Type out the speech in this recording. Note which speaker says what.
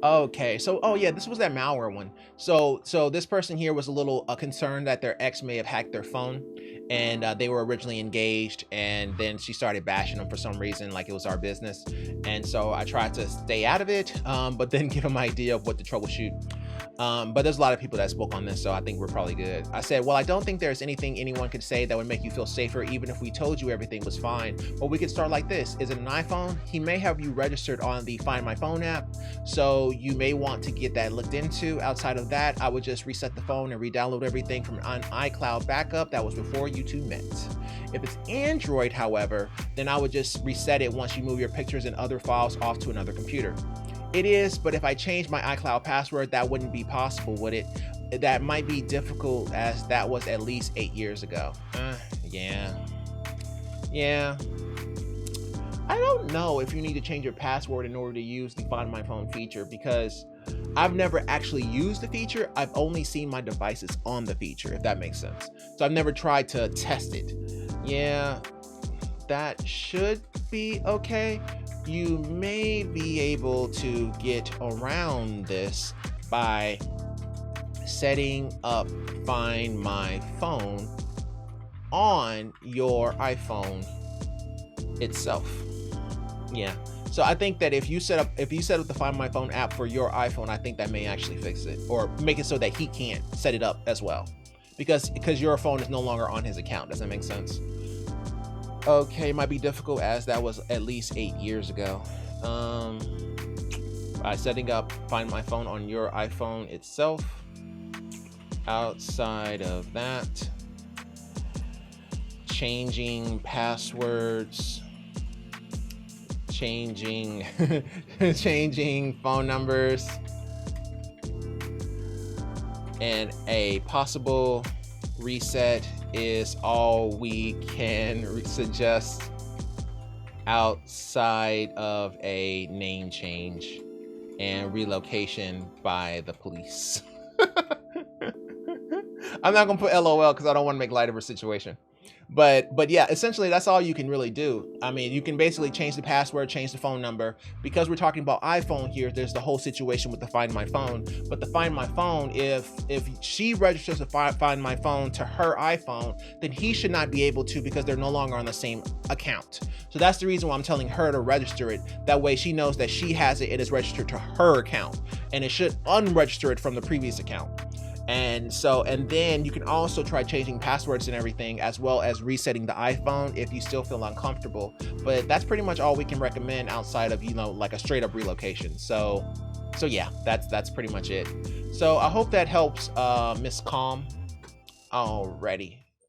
Speaker 1: Okay, so oh yeah, this was that malware one. So this person here was a little concerned that their ex may have hacked their phone, and they were originally engaged, and then she started bashing them for some reason, like it was our business. And so I tried to stay out of it, but then give them an idea of what to troubleshoot. But there's a lot of people that spoke on this, so I think we're probably good. I said, well, I don't think there's anything anyone could say that would make you feel safer, even if we told you everything was fine. But we could start like this. Is it an iPhone? He may have you registered on the Find My Phone app, so you may want to get that looked into. Outside of that, I would just reset the phone and re-download everything from an iCloud backup that was before you two met. If it's Android, however, then I would just reset it once you move your pictures and other files off to another computer. It is, but if I change my iCloud password, that wouldn't be possible, would it? That might be difficult, as that was at least 8 years ago. Yeah. Yeah. I don't know if you need to change your password in order to use the Find My Phone feature, because I've never actually used the feature. I've only seen my devices on the feature, if that makes sense. So I've never tried to test it. Yeah, that should be okay. You may be able to get around this by setting up Find My Phone on your iPhone itself. Yeah. So I think that if you set up the Find My Phone app for your iPhone, I think that may actually fix it, or make it so that he can't set it up as well, because your phone is no longer on his account. Does that make sense? Okay, might be difficult, as that was at least 8 years ago. By setting up Find My Phone on your iPhone itself. Outside of that, changing passwords, changing phone numbers, and a possible reset is all we can suggest, outside of a name change and relocation by the police. I'm not gonna put LOL because I don't want to make light of her situation. But yeah, essentially that's all you can really do. I mean, you can basically change the password, change the phone number. Because we're talking about iPhone here, there's the whole situation with the Find My Phone. But the Find My Phone, if she registers to Find My Phone to her iPhone, then he should not be able to, because they're no longer on the same account. So that's the reason why I'm telling her to register it. That way she knows that she has it, it is registered to her account, and it should unregister it from the previous account. And then you can also try changing passwords and everything, as well as resetting the iPhone if you still feel uncomfortable. But that's pretty much all we can recommend, outside of, like a straight up relocation. So yeah, that's pretty much it. So I hope that helps, Miss Calm. Alrighty.